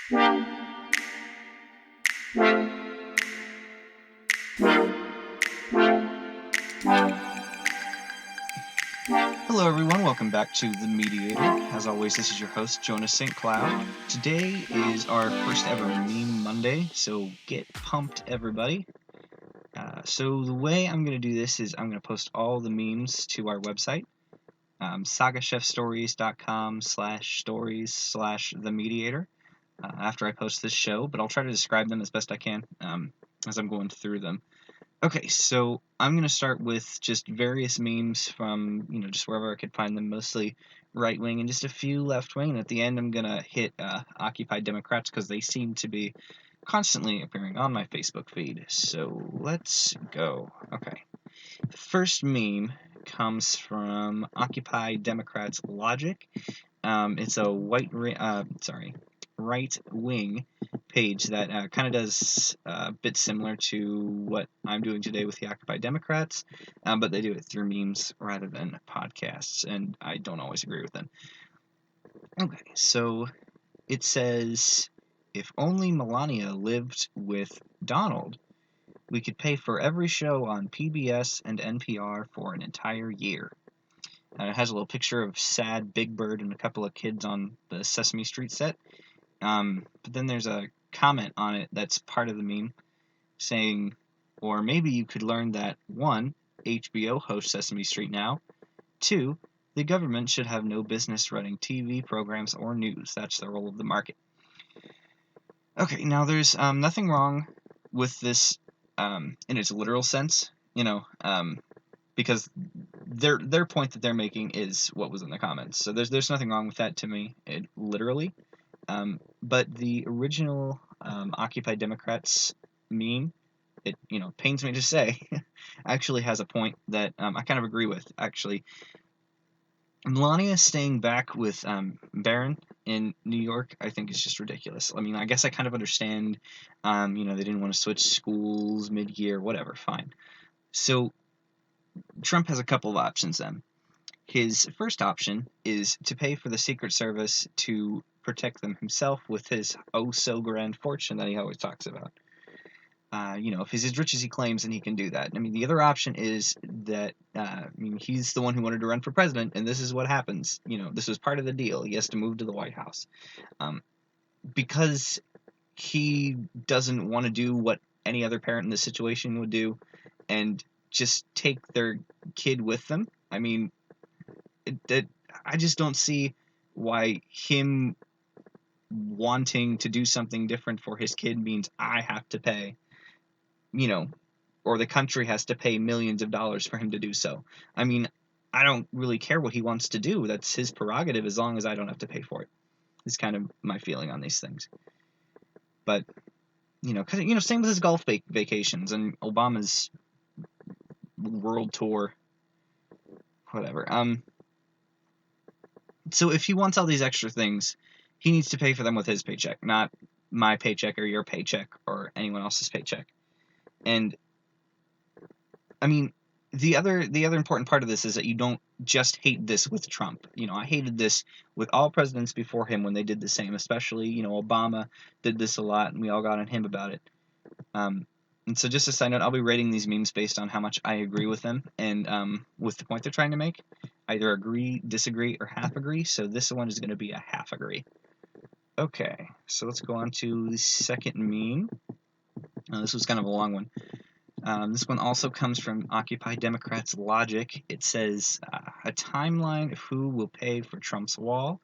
Hello everyone, welcome back to The Mediator. As always, this is your host, Jonah St. Cloud. Today is our first ever Meme Monday, so get pumped everybody. So the way I'm going to do this is I'm going to post all the memes to our website, sagachefstories.com/stories/themediator after I post this show, but I'll try to describe them as best I can as I'm going through them. Okay, so I'm going to start with just various memes from, just wherever I could find them, mostly right-wing and just a few left-wing. And at the end, I'm going to hit Occupy Democrats because they seem to be constantly appearing on my Facebook feed. So let's go. Okay. The first meme comes from Occupy Democrats Logic. It's a right-wing page that kind of does a bit similar to what I'm doing today with the Occupy Democrats, but they do it through memes rather than podcasts, and I don't always agree with them. Okay, so it says, if only Melania lived with Donald, we could pay for every show on PBS and NPR for an entire year. It has a little picture of sad Big Bird and a couple of kids on the Sesame Street set. But then there's a comment on it that's part of the meme saying, or maybe you could learn that 1. HBO hosts Sesame Street now, 2. The government should have no business running TV programs or news. That's the role of the market. Okay, now there's nothing wrong with this in its literal sense, because their point that they're making is what was in the comments. So there's nothing wrong with that to me, literally. But the original Occupy Democrats meme, it pains me to say, actually has a point that I kind of agree with. Actually, Melania staying back with Barron in New York, I think is just ridiculous. I mean, I guess I kind of understand, they didn't want to switch schools mid-year, whatever, fine. So Trump has a couple of options then. His first option is to pay for the Secret Service to protect them himself with his oh-so-grand fortune that he always talks about. If he's as rich as he claims, then he can do that. I mean, the other option is that, he's the one who wanted to run for president, and this is what happens. This was part of the deal. He has to move to the White House. Because he doesn't want to do what any other parent in this situation would do and just take their kid with them. I mean, I just don't see why him wanting to do something different for his kid means I have to pay, or the country has to pay millions of dollars for him to do so. I mean, I don't really care what he wants to do. That's his prerogative as long as I don't have to pay for it. It's kind of my feeling on these things. But, same with his golf vacations and Obama's world tour, whatever. So if he wants all these extra things, he needs to pay for them with his paycheck, not my paycheck or your paycheck or anyone else's paycheck. And I mean, the other important part of this is that you don't just hate this with Trump. I hated this with all presidents before him when they did the same, especially, Obama did this a lot and we all got on him about it. And so just a side note, I'll be rating these memes based on how much I agree with them and with the point they're trying to make. Either agree, disagree, or half agree, so this one is going to be a half agree. Okay, so let's go on to the second meme. This was kind of a long one. This one also comes from Occupy Democrats Logic. It says, a timeline of who will pay for Trump's wall.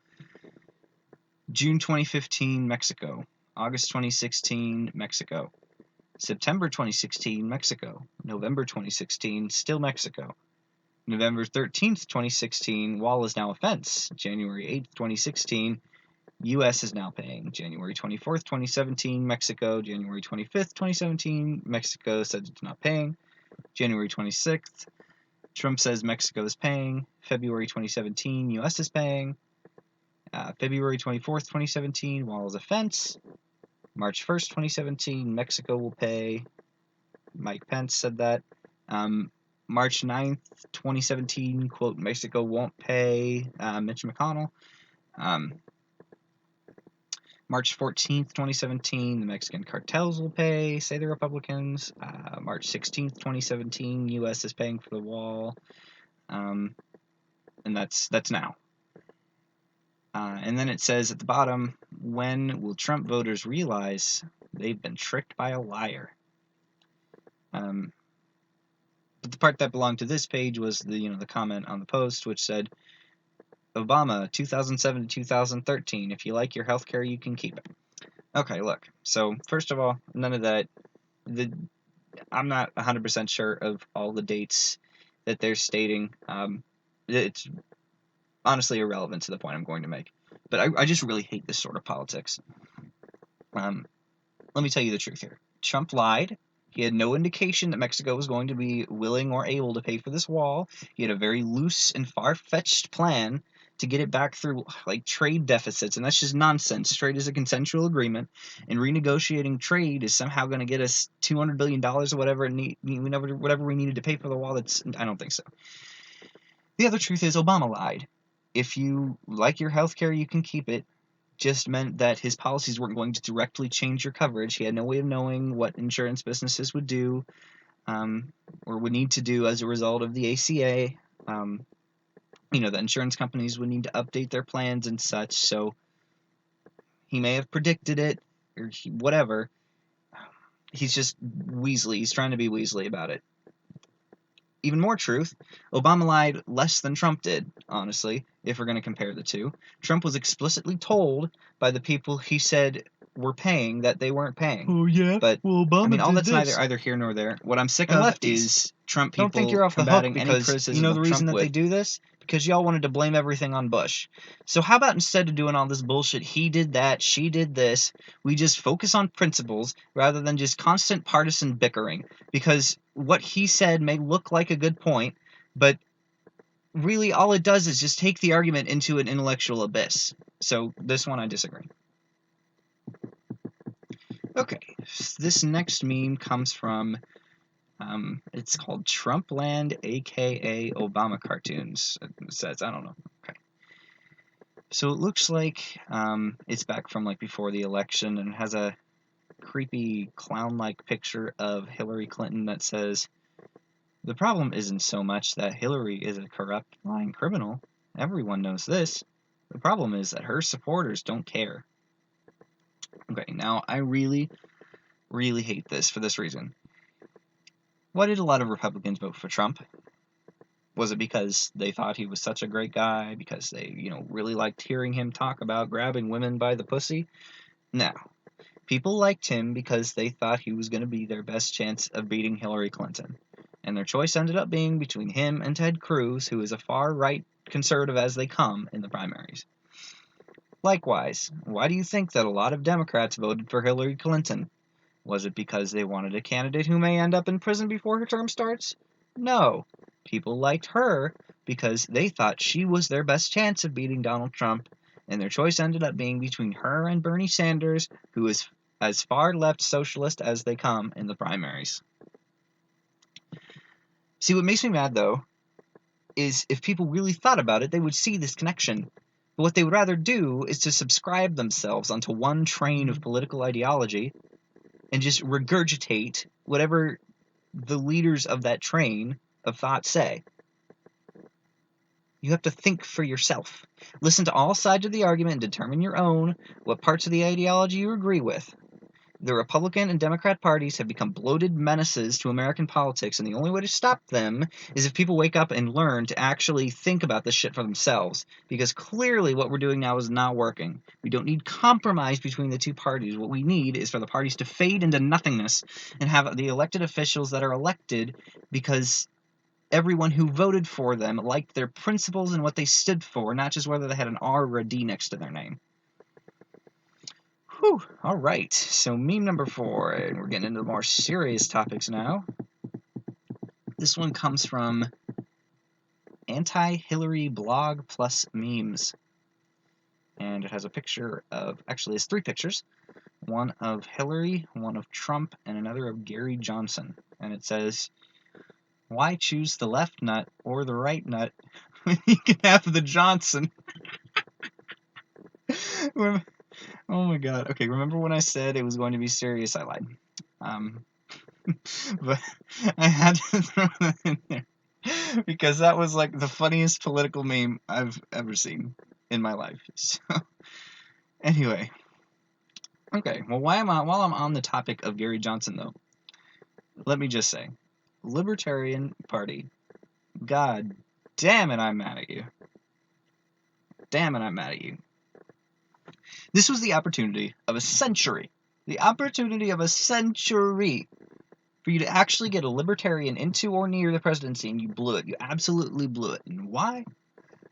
June 2015, Mexico. August 2016, Mexico. September 2016, Mexico. November 2016, still Mexico. November 13th, 2016, wall is now a fence. January 8th, 2016, U.S. is now paying. January 24th, 2017, Mexico. January 25th, 2017, Mexico said it's not paying. January 26th, Trump says Mexico is paying. February 2017, U.S. is paying. February 24th, 2017, wall is a fence. March 1st, 2017, Mexico will pay. Mike Pence said that. March 9th, 2017, quote, Mexico won't pay. Mitch McConnell. March 14th, 2017, the Mexican cartels will pay, say the Republicans. March 16th, 2017, U.S. is paying for the wall. And that's now. And then it says at the bottom, when will Trump voters realize they've been tricked by a liar? But the part that belonged to this page was the comment on the post, which said, Obama, 2007 to 2013. If you like your health care, you can keep it. Okay, look. So, first of all, none of that. I'm not 100% sure of all the dates that they're stating. It's honestly irrelevant to the point I'm going to make. But I just really hate this sort of politics. Let me tell you the truth here. Trump lied. He had no indication that Mexico was going to be willing or able to pay for this wall. He had a very loose and far-fetched plan to get it back through like trade deficits, and that's just nonsense. Trade is a consensual agreement, and renegotiating trade is somehow going to get us $200 billion or whatever we needed to pay for the wall. I don't think so. The other truth is Obama lied. If you like your health care, you can keep it. Just meant that his policies weren't going to directly change your coverage. He had no way of knowing what insurance businesses would do or would need to do as a result of the ACA. The insurance companies would need to update their plans and such, so he may have predicted it or whatever. He's just Weasley. He's trying to be Weasley about it. Even more truth, Obama lied less than Trump did, honestly, if we're going to compare the two. Trump was explicitly told by the people he said were paying that they weren't paying. Oh, yeah? But, well, Obama all did that's this. either here nor there. What I'm sick And of lefties. is Trump people Don't think you're off the hook combating any because criticism you know the of reason Trump that they with. do this? Because y'all wanted to blame everything on Bush. So how about instead of doing all this bullshit, he did that, she did this, we just focus on principles rather than just constant partisan bickering? Because what he said may look like a good point, but really all it does is just take the argument into an intellectual abyss. So this one I disagree. Okay, this next meme comes from, it's called Trumpland, aka Obama Cartoons. It says, I don't know. Okay. So it looks like it's back from like before the election and has a creepy clown-like picture of Hillary Clinton that says, the problem isn't so much that Hillary is a corrupt, lying criminal. Everyone knows this. The problem is that her supporters don't care. Okay, now I really, really hate this for this reason. Why did a lot of Republicans vote for Trump? Was it because they thought he was such a great guy? Because they, really liked hearing him talk about grabbing women by the pussy? No. People liked him because they thought he was going to be their best chance of beating Hillary Clinton. And their choice ended up being between him and Ted Cruz, who is a far-right conservative as they come in the primaries. Likewise, why do you think that a lot of Democrats voted for Hillary Clinton? Was it because they wanted a candidate who may end up in prison before her term starts? No. People liked her because they thought she was their best chance of beating Donald Trump, and their choice ended up being between her and Bernie Sanders, who is as far left socialist as they come in the primaries. See, what makes me mad, though, is if people really thought about it, they would see this connection. But what they would rather do is to subscribe themselves onto one train of political ideology and just regurgitate whatever the leaders of that train of thought say. You have to think for yourself. Listen to all sides of the argument and determine your own, what parts of the ideology you agree with. The Republican and Democrat parties have become bloated menaces to American politics, and the only way to stop them is if people wake up and learn to actually think about this shit for themselves. Because clearly what we're doing now is not working. We don't need compromise between the two parties. What we need is for the parties to fade into nothingness and have the elected officials that are elected because everyone who voted for them liked their principles and what they stood for, not just whether they had an R or a D next to their name. Whew, all right, so meme number 4, and we're getting into the more serious topics now. This one comes from Anti-Hillary Blog Plus Memes. And it has a picture of, actually it's 3 pictures. One of Hillary, one of Trump, and another of Gary Johnson. And it says, why choose the left nut or the right nut when you can have the Johnson? Oh my god. Okay, remember when I said it was going to be serious? I lied. Um, but I had to throw that in there because that was like the funniest political meme I've ever seen in my life. So, anyway, okay. Well, while I'm on the topic of Gary Johnson, though, let me just say, Libertarian Party. God damn it, I'm mad at you. Damn it, I'm mad at you. This was the opportunity of a century. The opportunity of a century for you to actually get a libertarian into or near the presidency, and you blew it. You absolutely blew it. And why?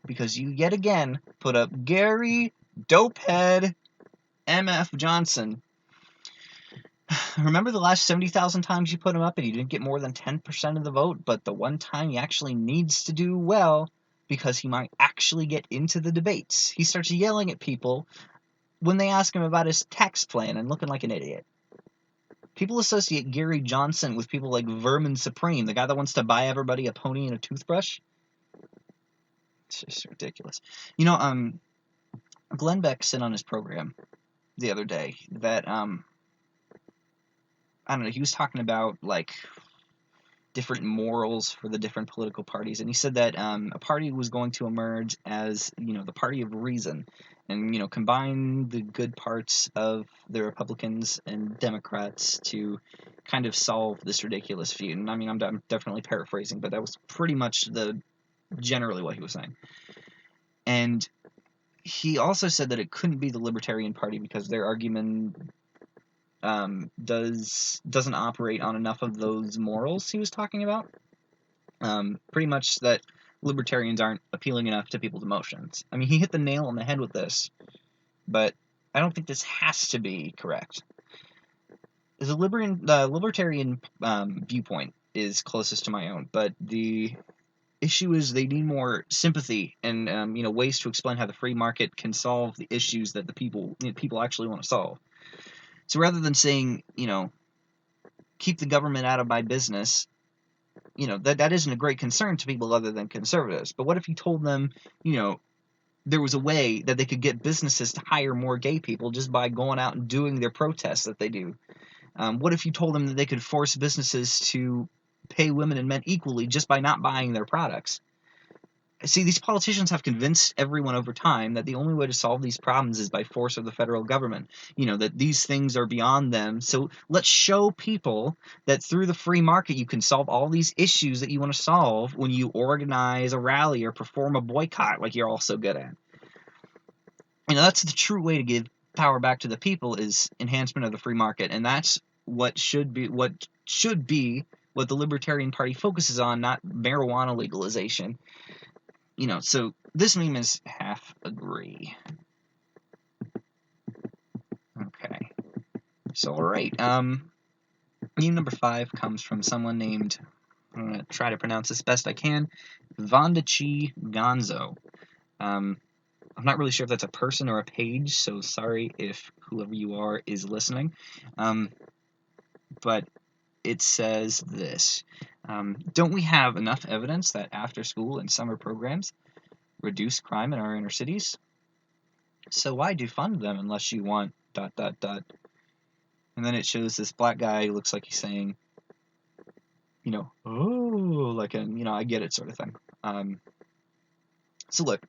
Because you yet again put up Gary Dopehead MF Johnson. Remember the last 70,000 times you put him up and you didn't get more than 10% of the vote, but the one time he actually needs to do well because he might actually get into the debates. He starts yelling at people when they ask him about his tax plan and looking like an idiot. People associate Gary Johnson with people like Vermin Supreme, the guy that wants to buy everybody a pony and a toothbrush. It's just ridiculous. You know, Glenn Beck said on his program the other day that, I don't know, he was talking about, like, different morals for the different political parties, and he said that a party was going to emerge as, you know, the party of reason, and, you know, combine the good parts of the Republicans and Democrats to kind of solve this ridiculous feud. And I mean, I'm definitely paraphrasing, but that was pretty much generally what he was saying. And he also said that it couldn't be the Libertarian Party because their argument doesn't operate on enough of those morals he was talking about. Pretty much that libertarians aren't appealing enough to people's emotions. I mean, he hit the nail on the head with this, but I don't think this has to be correct. The libertarian viewpoint is closest to my own, but the issue is they need more sympathy and you know, ways to explain how the free market can solve the issues that the people actually want to solve. So rather than saying, you know, keep the government out of my business, you know, that isn't a great concern to people other than conservatives. But what if you told them, you know, there was a way that they could get businesses to hire more gay people just by going out and doing their protests that they do? What if you told them that they could force businesses to pay women and men equally just by not buying their products? See, these politicians have convinced everyone over time that the only way to solve these problems is by force of the federal government. You know, that these things are beyond them. So let's show people that through the free market you can solve all these issues that you want to solve when you organize a rally or perform a boycott like you're all so good at. You know, that's the true way to give power back to the people, is enhancement of the free market. And that's what should be what the Libertarian Party focuses on, not marijuana legalization. You know, so this meme is half agree. Okay. So, alright. Meme number 5 comes from someone named, I'm going to try to pronounce this best I can, Vondachi Gonzo. I'm not really sure if that's a person or a page, so sorry if whoever you are is listening. But it says this. Don't we have enough evidence that after school and summer programs reduce crime in our inner cities? So why defund them unless you want ... And then it shows this black guy who looks like he's saying, you know, oh, like a, you know, I get it sort of thing. So look,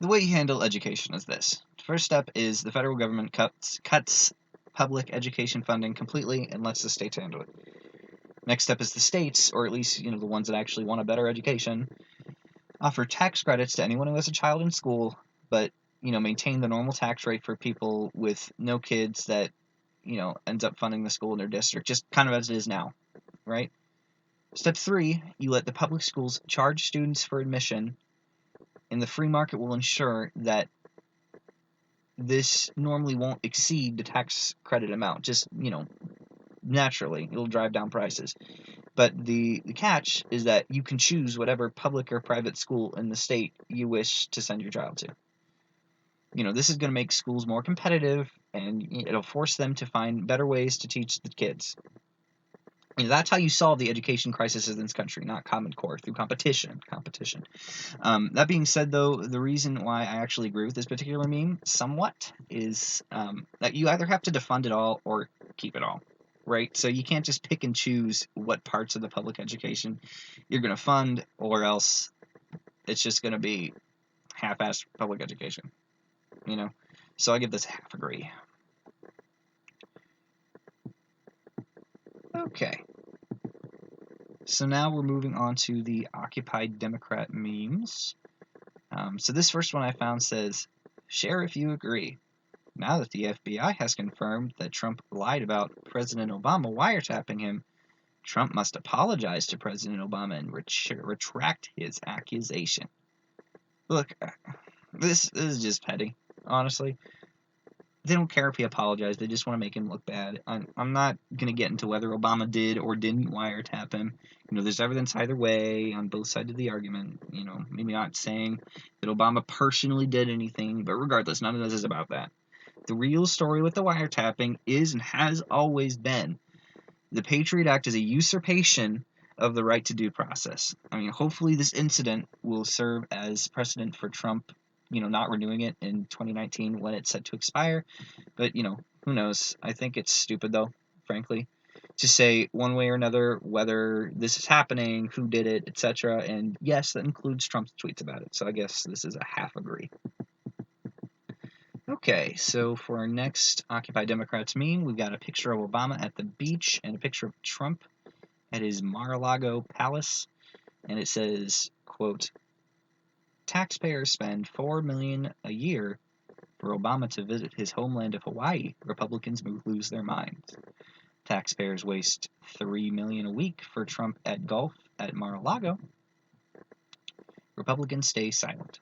the way you handle education is this. First step is the federal government cuts public education funding completely and lets the states handle it. Next step is the states, or at least, you know, the ones that actually want a better education, offer tax credits to anyone who has a child in school, but, you know, maintain the normal tax rate for people with no kids that, you know, ends up funding the school in their district, just kind of as it is now, right? Step 3, you let the public schools charge students for admission, and the free market will ensure that this normally won't exceed the tax credit amount. Just, you know, naturally, it'll drive down prices. But the catch is that you can choose whatever public or private school in the state you wish to send your child to. You know, this is going to make schools more competitive, and it'll force them to find better ways to teach the kids. That's how you solve the education crisis in this country, not Common Core, through competition. That being said, though, the reason why I actually agree with this particular meme somewhat is that you either have to defund it all or keep it all, right? So you can't just pick and choose what parts of the public education you're going to fund, or else it's just going to be half-assed public education, So I give this half agree. Okay. So now we're moving on to the Occupy Democrat memes. So this first one I found says, "Share if you agree. Now that the FBI has confirmed that Trump lied about President Obama wiretapping him, Trump must apologize to President Obama and retract his accusation." Look, this is just petty, honestly. They don't care if he apologized. They just want to make him look bad. I'm not going to get into whether Obama did or didn't wiretap him. There's evidence either way on both sides of the argument. Maybe not saying that Obama personally did anything, but regardless, none of this is about that. The real story with the wiretapping is and has always been the Patriot Act is a usurpation of the right to due process. Hopefully this incident will serve as precedent for Trump not renewing it in 2019 when it's set to expire. But, who knows? I think it's stupid, though, frankly, to say one way or another whether this is happening, who did it, etc. And yes, that includes Trump's tweets about it. So I guess this is a half agree. Okay, so for our next Occupy Democrats meme, we've got a picture of Obama at the beach and a picture of Trump at his Mar-a-Lago palace. And it says, quote, "Taxpayers spend $4 million a year for Obama to visit his homeland of Hawaii. Republicans lose their minds. Taxpayers waste $3 million a week for Trump at golf at Mar-a-Lago. Republicans stay silent."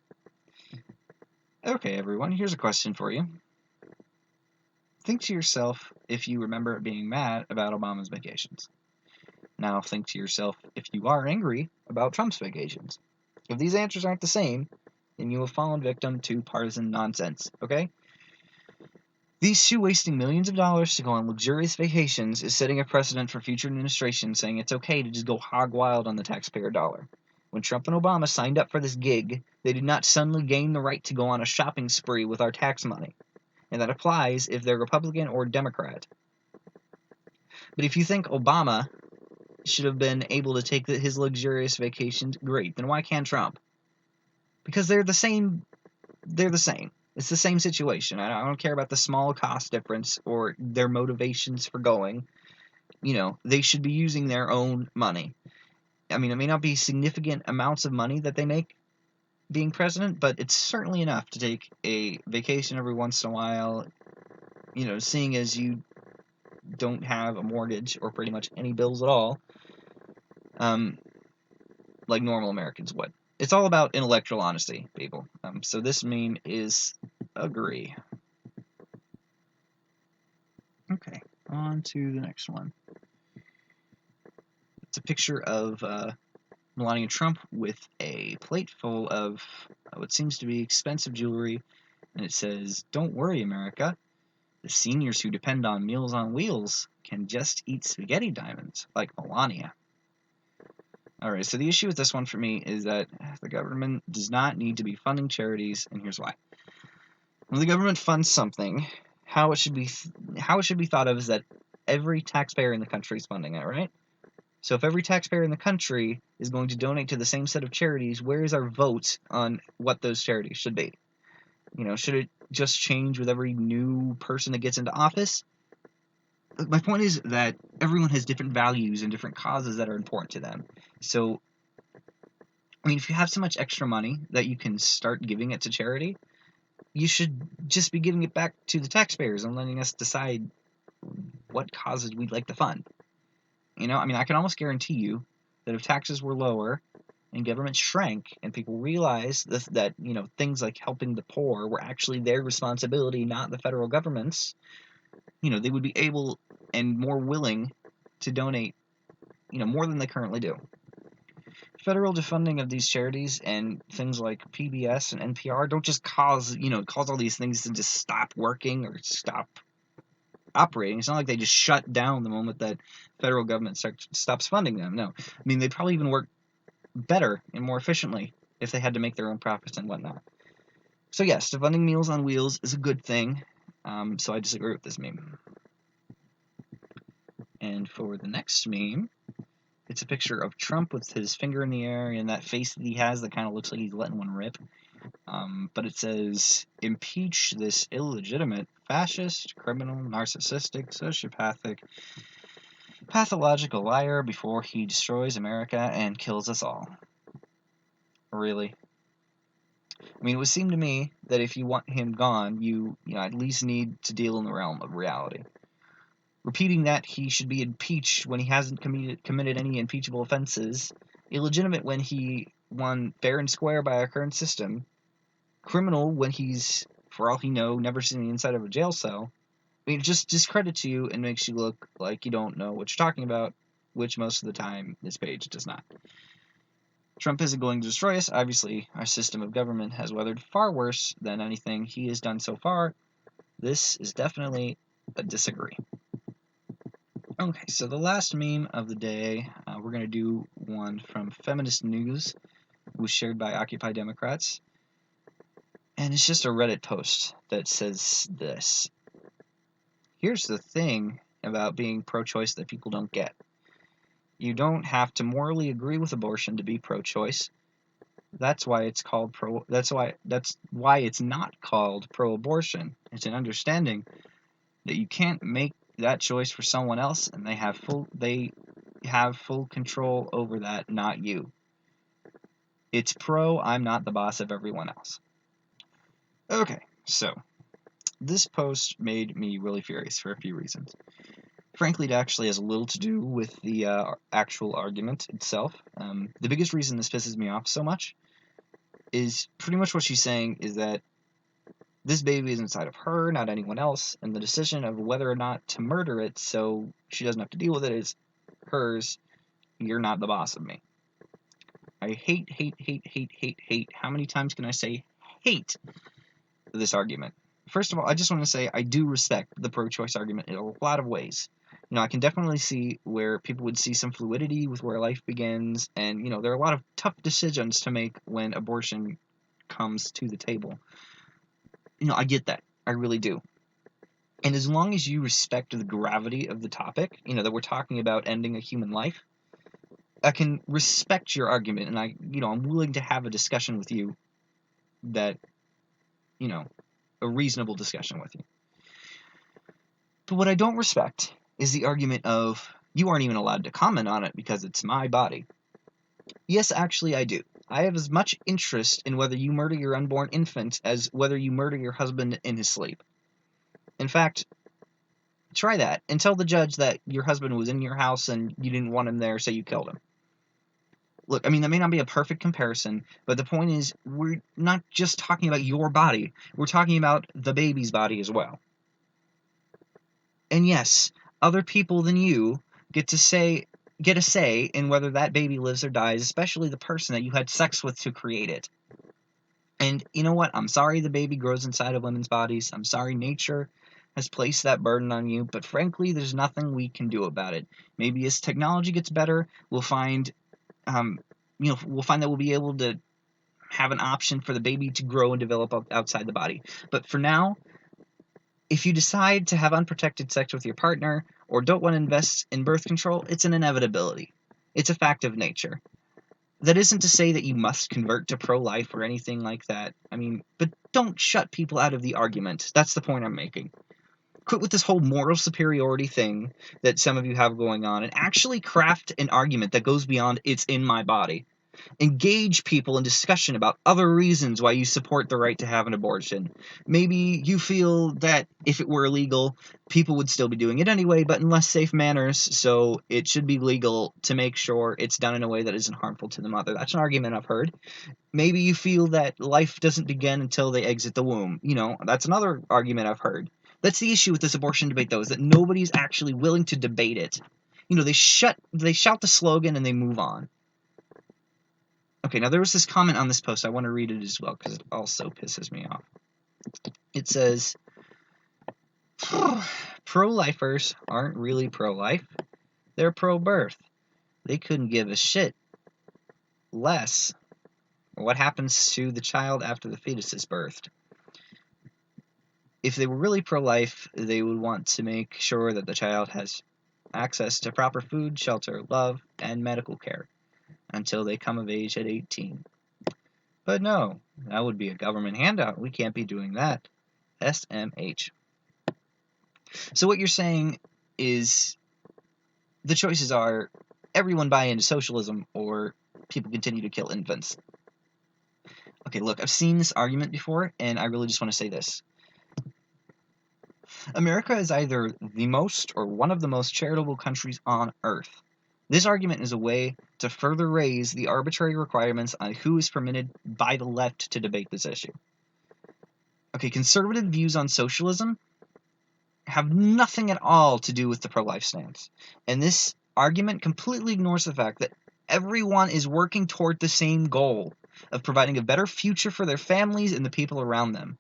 Okay, everyone, here's a question for you. Think to yourself if you remember being mad about Obama's vacations. Now think to yourself if you are angry about Trump's vacations. If these answers aren't the same, then you have fallen victim to partisan nonsense, okay? These two wasting millions of dollars to go on luxurious vacations is setting a precedent for future administrations saying it's okay to just go hog wild on the taxpayer dollar. When Trump and Obama signed up for this gig, they did not suddenly gain the right to go on a shopping spree with our tax money. And that applies if they're Republican or Democrat. But if you think Obama should have been able to take his luxurious vacations, great. Then why can't Trump? Because they're the same. They're the same. It's the same situation. I don't care about the small cost difference or their motivations for going. They should be using their own money. It may not be significant amounts of money that they make being president, but it's certainly enough to take a vacation every once in a while, seeing as you don't have a mortgage or pretty much any bills at all, like normal Americans would. It's all about intellectual honesty, people. So this meme is agree. Okay, on to the next one. It's a picture of Melania and Trump with a plate full of what seems to be expensive jewelry, and it says, "Don't worry, America. The seniors who depend on Meals on Wheels can just eat spaghetti diamonds, like Melania." Alright, so the issue with this one for me is that the government does not need to be funding charities, and here's why. When the government funds something, how it should be thought of is that every taxpayer in the country is funding it, right? So if every taxpayer in the country is going to donate to the same set of charities, where is our vote on what those charities should be? Should it just change with every new person that gets into office? My point is that everyone has different values and different causes that are important to them. So, if you have so much extra money that you can start giving it to charity, you should just be giving it back to the taxpayers and letting us decide what causes we'd like to fund. I can almost guarantee you that if taxes were lower and government shrank and people realized that things like helping the poor were actually their responsibility, not the federal government's, they would be able and more willing to donate, more than they currently do. Federal defunding of these charities and things like PBS and NPR don't just cause all these things to just stop working or stop operating. It's not like they just shut down the moment that federal government stops funding them. No. I mean, they'd probably even work better and more efficiently if they had to make their own profits and whatnot. So yes, defunding Meals on Wheels is a good thing. So I disagree with this meme. And for the next meme, it's a picture of Trump with his finger in the air and that face that he has that kind of looks like he's letting one rip. But it says, impeach this illegitimate, fascist, criminal, narcissistic, sociopathic, pathological liar before he destroys America and kills us all. Really? I mean, it would seem to me that if you want him gone, you at least need to deal in the realm of reality. Repeating that he should be impeached when he hasn't committed any impeachable offenses, illegitimate when he won fair and square by our current system, criminal when he's, for all he know, never seen the inside of a jail cell. I mean, it just discredits you and makes you look like you don't know what you're talking about, which most of the time this page does not. Trump isn't going to destroy us. Obviously, our system of government has weathered far worse than anything he has done so far. This is definitely a disagree. Okay, so the last meme of the day, we're going to do one from Feminist News, it was shared by Occupy Democrats, and it's just a Reddit post that says this. Here's the thing about being pro-choice that people don't get. You don't have to morally agree with abortion to be pro-choice. That's why it's called that's why it's not called pro-abortion. It's an understanding that you can't make that choice for someone else, and they have full control over that, not you. It's pro, I'm not the boss of everyone else. Okay, so this post made me really furious for a few reasons. Frankly, it actually has little to do with the actual argument itself. The biggest reason this pisses me off so much is pretty much what she's saying is that this baby is inside of her, not anyone else, and the decision of whether or not to murder it so she doesn't have to deal with it is hers. You're not the boss of me. I hate. How many times can I say hate this argument? First of all, I just want to say I do respect the pro-choice argument in a lot of ways. I can definitely see where people would see some fluidity with where life begins, and, there are a lot of tough decisions to make when abortion comes to the table. I get that. I really do. And as long as you respect the gravity of the topic, that we're talking about ending a human life, I can respect your argument, and I'm willing to have a discussion with you that, a reasonable discussion with you. But what I don't respect is the argument of, you aren't even allowed to comment on it because it's my body. Yes, actually I do. I have as much interest in whether you murder your unborn infant as whether you murder your husband in his sleep. In fact, try that and tell the judge that your husband was in your house and you didn't want him there, so you killed him. Look, I mean, that may not be a perfect comparison, but the point is, we're not just talking about your body. We're talking about the baby's body as well. And yes, other people than you get a say in whether that baby lives or dies, especially the person that you had sex with to create it. And you know what? I'm sorry the baby grows inside of women's bodies. I'm sorry nature has placed that burden on you, but frankly, there's nothing we can do about it. Maybe as technology gets better, we'll find that we'll be able to have an option for the baby to grow and develop outside the body. But for now, if you decide to have unprotected sex with your partner or don't want to invest in birth control, it's an inevitability. It's a fact of nature. That isn't to say that you must convert to pro-life or anything like that. I mean, but don't shut people out of the argument. That's the point I'm making. Quit with this whole moral superiority thing that some of you have going on and actually craft an argument that goes beyond it's in my body. Engage people in discussion about other reasons why you support the right to have an abortion. Maybe you feel that if it were illegal, people would still be doing it anyway, but in less safe manners, so it should be legal to make sure it's done in a way that isn't harmful to the mother. That's an argument I've heard. Maybe you feel that life doesn't begin until they exit the womb. That's another argument I've heard. That's the issue with this abortion debate, though, is that nobody's actually willing to debate it. They shout the slogan and they move on. Okay, now there was this comment on this post. I want to read it as well because it also pisses me off. It says, Pro-lifers aren't really pro-life, they're pro-birth. They couldn't give a shit less what happens to the child after the fetus is birthed. If they were really pro-life, they would want to make sure that the child has access to proper food, shelter, love, and medical care until they come of age at 18. But no, that would be a government handout. We can't be doing that. SMH. So what you're saying is the choices are everyone buy into socialism or people continue to kill infants. Okay, look, I've seen this argument before, and I really just want to say this. America is either the most or one of the most charitable countries on earth. This argument is a way to further raise the arbitrary requirements on who is permitted by the left to debate this issue. Okay, conservative views on socialism have nothing at all to do with the pro-life stance. And this argument completely ignores the fact that everyone is working toward the same goal of providing a better future for their families and the people around them.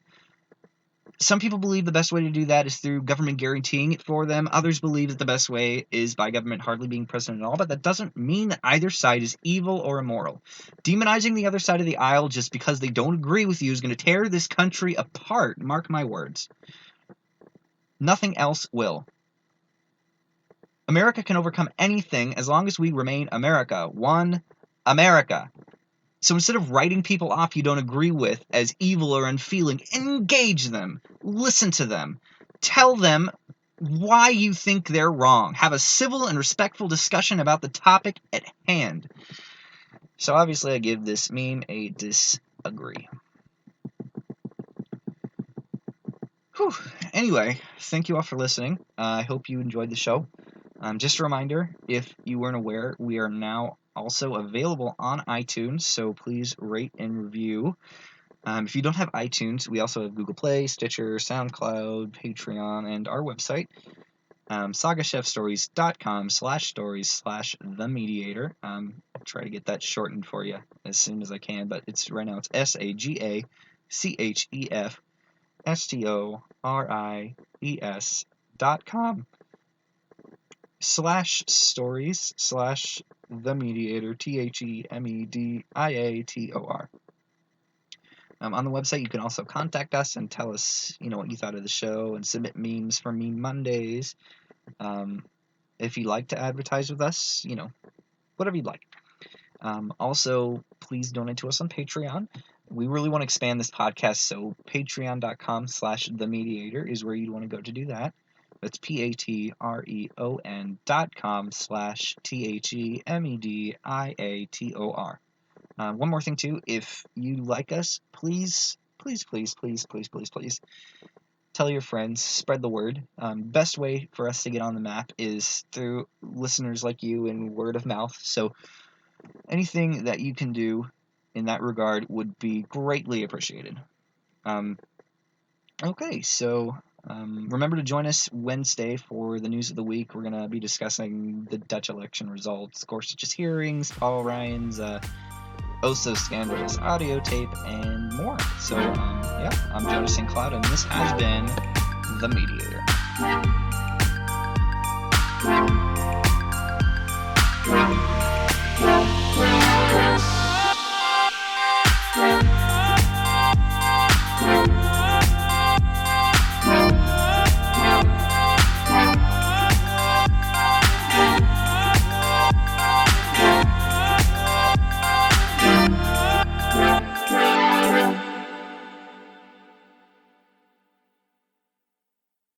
Some people believe the best way to do that is through government guaranteeing it for them. Others believe that the best way is by government hardly being present at all, but that doesn't mean that either side is evil or immoral. Demonizing the other side of the aisle just because they don't agree with you is going to tear this country apart, mark my words. Nothing else will. America can overcome anything as long as we remain America. One America. So instead of writing people off you don't agree with as evil or unfeeling, engage them. Listen to them. Tell them why you think they're wrong. Have a civil and respectful discussion about the topic at hand. So obviously I give this meme a disagree. Whew. Anyway, thank you all for listening. I hope you enjoyed the show. Just a reminder, if you weren't aware, we are now also available on iTunes, so please rate and review. If you don't have iTunes, we also have Google Play, Stitcher, SoundCloud, Patreon, and our website, sagachefstories.com/stories/The Mediator. I'll try to get that shortened for you as soon as I can, but right now it's sagachefstories.com/stories/The Mediator, TheMediator. On the website, you can also contact us and tell us, what you thought of the show and submit memes for Meme Mondays. If you'd like to advertise with us, whatever you'd like. Also, please donate to us on Patreon. We really want to expand this podcast, so patreon.com/The Mediator is where you'd want to go to do that. That's patreon.com/TheMediator. One more thing, too. If you like us, please tell your friends. Spread the word. Best way for us to get on the map is through listeners like you and word of mouth. So anything that you can do in that regard would be greatly appreciated. Okay, so remember to join us Wednesday for the news of the week. We're going to be discussing the Dutch election results, Gorsuch's hearings, Paul Ryan's so scandalous audio tape, and more. So, I'm Jonah St. Cloud, and this has been The Mediator.